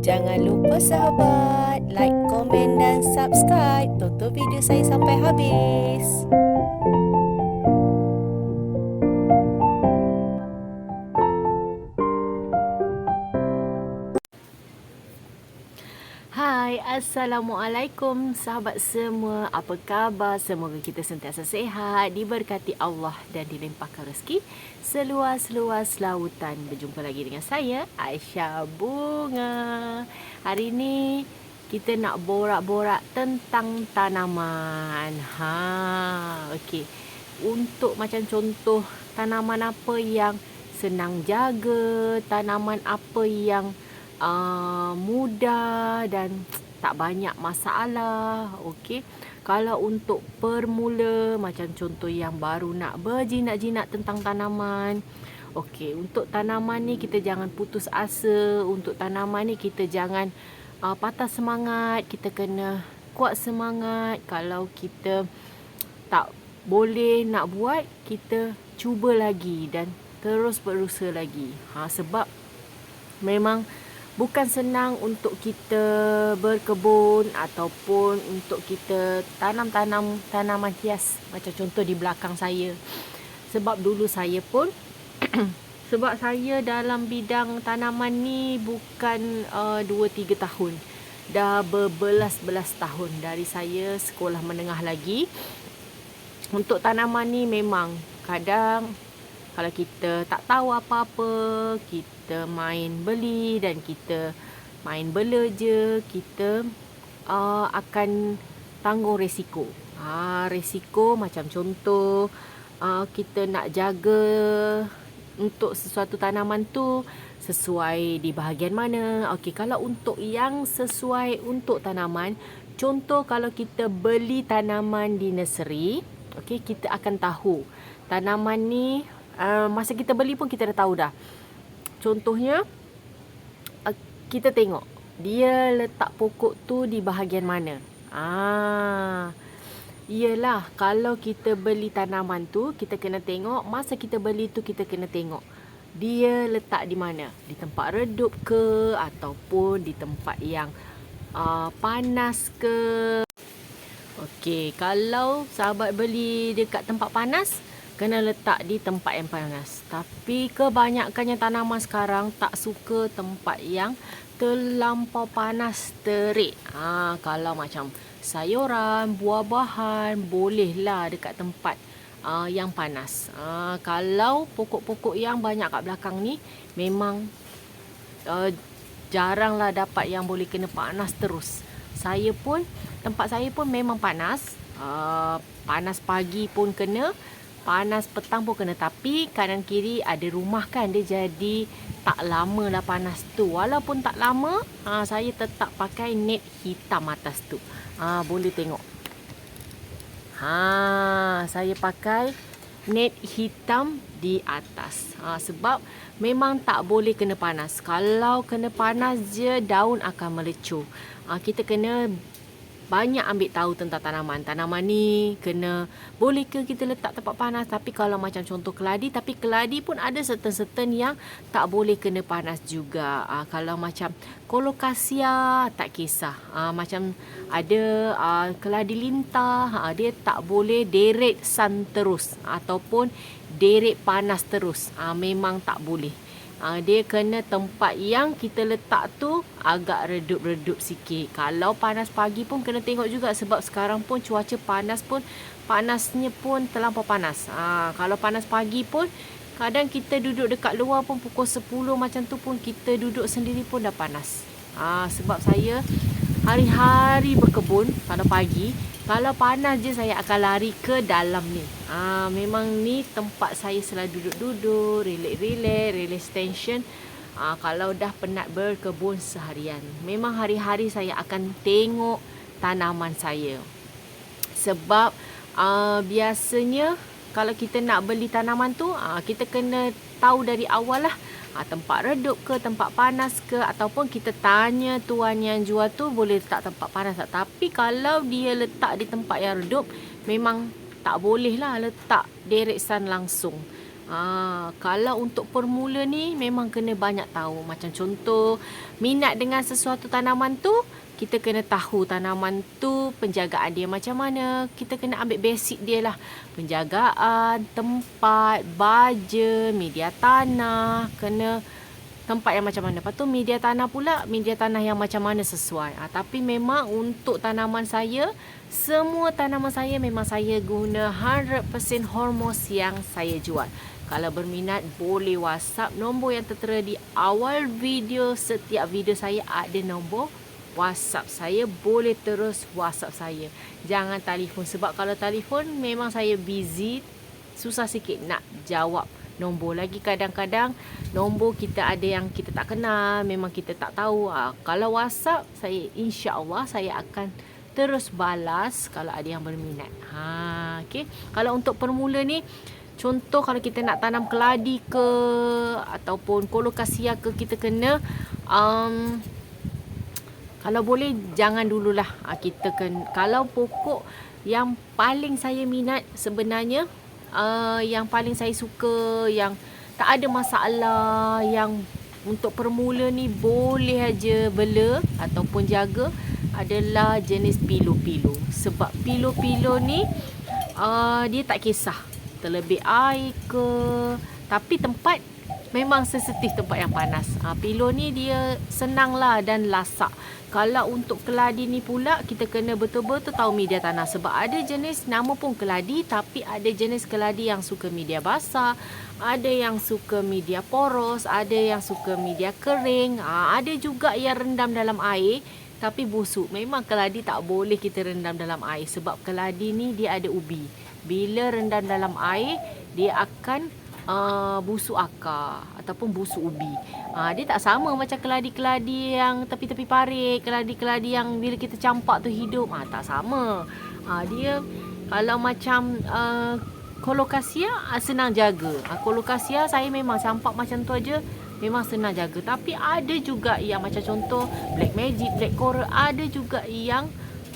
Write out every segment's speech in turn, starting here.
Jangan lupa sahabat, like, komen dan subscribe. Tonton video saya sampai habis. Hai, Assalamualaikum sahabat semua. Apa khabar? Semoga kita sentiasa sihat, diberkati Allah dan dilimpahkan rezeki seluas-luas lautan. Berjumpa lagi dengan saya, Aisyah Bunga. Hari ini kita nak borak-borak tentang tanaman. Okey. Untuk macam contoh tanaman apa yang senang jaga, tanaman apa yang mudah dan tak banyak masalah. Okey. Kalau untuk permula, macam contoh yang baru nak berjinak-jinak tentang tanaman. Okey, untuk tanaman ni kita jangan putus asa. Untuk tanaman ni kita jangan patah semangat. Kita kena kuat semangat. Kalau kita tak boleh nak buat, kita cuba lagi dan terus berusaha lagi. Sebab memang bukan senang untuk kita berkebun ataupun untuk kita tanam tanaman hias. Macam contoh di belakang saya. Sebab dulu saya pun sebab saya dalam bidang tanaman ni bukan 2-3 tahun. Dah berbelas-belas tahun dari saya sekolah menengah lagi. Untuk tanaman ni memang kadang kalau kita tak tahu apa-apa, kita main beli dan kita main bela je, kita akan tanggung resiko. Resiko macam contoh, kita nak jaga untuk sesuatu tanaman tu sesuai di bahagian mana. Okey, kalau untuk yang sesuai untuk tanaman, contoh kalau kita beli tanaman di nursery, okey, kita akan tahu tanaman ni masa kita beli pun kita dah tahu dah. Contohnya, kita tengok dia letak pokok tu di bahagian mana. Iyalah, kalau kita beli tanaman tu, kita kena tengok, masa kita beli tu kita kena tengok dia letak di mana. Di tempat redup ke ataupun di tempat yang panas ke. Okey, kalau sahabat beli dekat tempat panas, kena letak di tempat yang panas. Tapi kebanyakannya tanaman sekarang tak suka tempat yang terlampau panas terik. Kalau macam sayuran, buah-bahan, bolehlah dekat tempat yang panas. Kalau pokok-pokok yang banyak kat belakang ni, memang jaranglah dapat yang boleh kena panas terus. Tempat saya pun memang panas. Panas pagi pun kena, panas petang pun kena. Tapi kanan kiri ada rumah kan, dia jadi tak lama lah panas tu. Walaupun tak lama, saya tetap pakai net hitam atas tu. Boleh tengok. Saya pakai net hitam di atas. Sebab memang tak boleh kena panas. Kalau kena panas je, daun akan melecur. Kita kena banyak ambil tahu tentang tanaman. Tanaman ni boleh ke kita letak tempat panas. Tapi kalau macam contoh keladi, tapi keladi pun ada certain yang tak boleh kena panas juga. Kalau macam colocasia, tak kisah. Macam ada keladi lintah, dia tak boleh direct sun terus ataupun direct panas terus. Memang tak boleh. Dia kena tempat yang kita letak tu agak redup-redup sikit. Kalau panas pagi pun kena tengok juga, sebab sekarang pun cuaca panas pun, panasnya pun terlampau panas. Kalau panas pagi pun, kadang kita duduk dekat luar pun pukul 10 macam tu pun kita duduk sendiri pun dah panas. Sebab saya hari-hari berkebun pada pagi. Kalau panas je saya akan lari ke dalam ni. Memang ni tempat saya selalu duduk-duduk, relax tension. Kalau dah penat berkebun seharian, memang hari-hari saya akan tengok tanaman saya. Sebab biasanya kalau kita nak beli tanaman tu, kita kena tahu dari awal lah. Tempat redup ke, tempat panas ke, ataupun kita tanya tuan yang jual tu boleh letak tempat panas tak. Tapi kalau dia letak di tempat yang redup, memang tak boleh lah letak direct sun langsung. Kalau untuk permula ni memang kena banyak tahu. Macam contoh, minat dengan sesuatu tanaman tu, kita kena tahu tanaman tu penjagaan dia macam mana. Kita kena ambil basic dia lah. Penjagaan, tempat, baja, media tanah, kena tempat yang macam mana. Lepas tu media tanah pula, media tanah yang macam mana sesuai. Tapi memang untuk tanaman saya, semua tanaman saya memang saya guna 100% hormos yang saya jual. Kalau berminat boleh WhatsApp nombor yang tertera di awal video. Setiap video saya ada nombor WhatsApp saya, boleh terus WhatsApp saya. Jangan telefon, sebab kalau telefon memang saya busy, susah sikit nak jawab nombor. Lagi kadang-kadang nombor kita ada yang kita tak kenal, memang kita tak tahu. Kalau WhatsApp saya, insya-Allah saya akan terus balas kalau ada yang berminat. Okey. Kalau untuk permula ni, contoh kalau kita nak tanam keladi ke ataupun colocasia ke, kita kena kalau boleh jangan dululah. Kita kalau pokok yang paling saya minat sebenarnya, yang paling saya suka, yang tak ada masalah, yang untuk permula ni boleh aja bela ataupun jaga, adalah jenis pilo-pilo. Sebab pilo-pilo ni dia tak kisah terlebih air ke, tapi tempat memang sensitif, tempat yang panas. Pilo ni dia senang lah dan lasak. Kalau untuk keladi ni pula, kita kena betul-betul tahu media tanah. Sebab ada jenis, nama pun keladi, tapi ada jenis keladi yang suka media basah, ada yang suka media poros, ada yang suka media kering, ada juga yang rendam dalam air tapi busuk. Memang keladi tak boleh kita rendam dalam air, sebab keladi ni dia ada ubi. Bila rendam dalam air, dia akan busuk akar ataupun busuk ubi. Dia tak sama macam keladi-keladi yang tepi-tepi parit, keladi-keladi yang bila kita campak tu hidup. Tak sama. Dia kalau macam colocasia senang jaga. Colocasia saya memang campak macam tu aja, memang senang jaga. Tapi ada juga yang macam contoh black magic, black coral, ada juga yang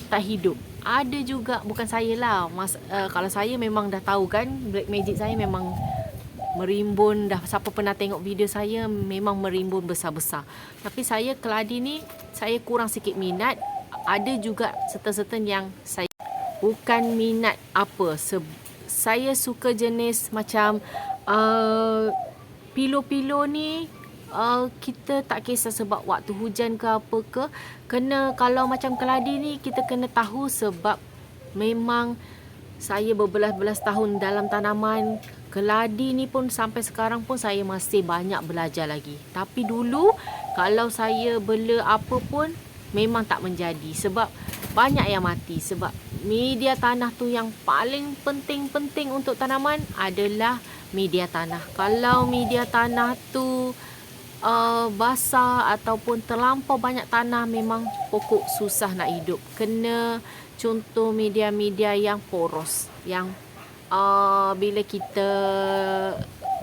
tak hidup. Ada juga, bukan saya lah. Kalau saya memang dah tahu kan, black magic saya memang merimbun dah. Siapa pernah tengok video saya, memang merimbun besar-besar. Tapi saya keladi ni saya kurang sikit minat. Ada juga certain yang saya bukan minat apa. Saya suka jenis macam pilo-pilo ni. Kita tak kisah sebab waktu hujan ke apa ke, kalau macam keladi ni kita kena tahu. Sebab memang saya berbelas-belas tahun dalam tanaman keladi ni pun, sampai sekarang pun saya masih banyak belajar lagi. Tapi dulu kalau saya bela apa pun memang tak menjadi, sebab banyak yang mati. Sebab media tanah tu yang paling penting untuk tanaman adalah media tanah. Kalau media tanah tu basah ataupun terlampau banyak tanah, memang pokok susah nak hidup. Kena contoh media-media yang poros, yang bila kita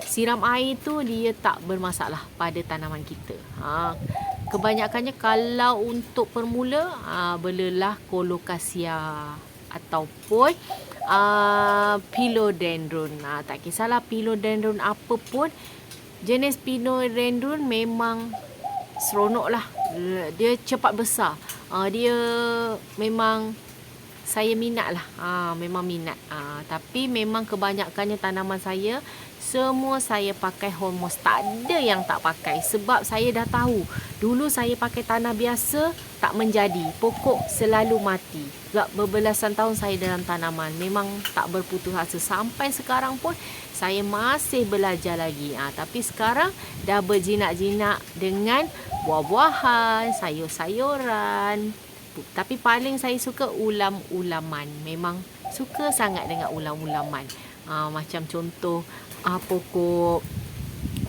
siram air tu dia tak bermasalah pada tanaman kita. Kebanyakannya kalau untuk permula, belalah colocasia ataupun philodendron. Tak kisahlah philodendron apa pun, jenis philodendron memang seronok lah. Dia cepat besar. Dia memang saya minat lah. Memang minat. Tapi memang kebanyakannya tanaman saya, semua saya pakai hormos. Tak ada yang tak pakai. Sebab saya dah tahu. Dulu saya pakai tanah biasa, tak menjadi. Pokok selalu mati. Sebab berbelasan tahun saya dalam tanaman, memang tak berputus asa. Sampai sekarang pun saya masih belajar lagi. Tapi sekarang dah berjinak-jinak dengan buah-buahan, sayur-sayuran. Tapi paling saya suka ulam-ulaman. Memang suka sangat dengan ulam-ulaman. Macam contoh pokok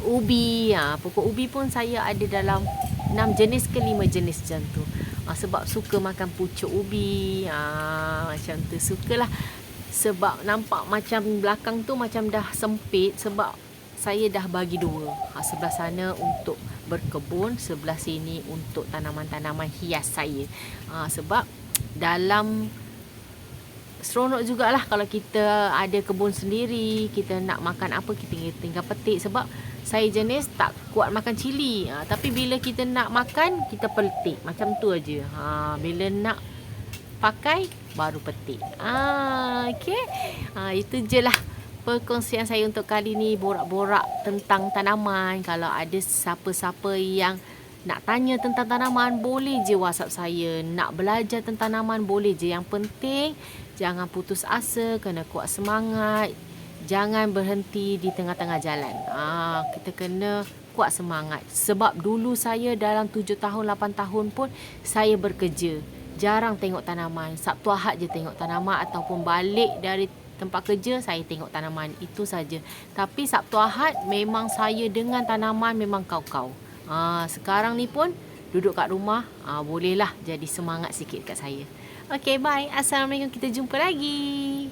ubi. Pokok ubi pun saya ada dalam 6 jenis ke 5 jenis macam tu. Sebab suka makan pucuk ubi. Macam tu, sukalah. Sebab nampak macam belakang tu macam dah sempit, sebab saya dah bagi dua. Sebelah sana untuk berkebun, sebelah sini untuk tanaman-tanaman hias saya. Sebab dalam seronok jugalah kalau kita ada kebun sendiri, kita nak makan apa kita tinggal petik. Sebab saya jenis tak kuat makan cili, tapi bila kita nak makan kita petik, macam tu aja. Bila nak pakai baru petik. Okey. Itu je lah perkongsian saya untuk kali ni, borak-borak tentang tanaman. Kalau ada siapa-siapa yang nak tanya tentang tanaman, boleh je WhatsApp saya. Nak belajar tentang tanaman, boleh je. Yang penting, jangan putus asa, kena kuat semangat. Jangan berhenti di tengah-tengah jalan. Kita kena kuat semangat. Sebab dulu saya dalam 7 tahun, 8 tahun pun saya bekerja. Jarang tengok tanaman. Sabtu Ahad je tengok tanaman, ataupun balik dari tempat kerja saya tengok tanaman. Itu saja. Tapi Sabtu Ahad memang saya dengan tanaman memang kau-kau. Sekarang ni pun duduk kat rumah, bolehlah jadi semangat sikit kat saya. Okay, bye. Assalamualaikum. Kita jumpa lagi.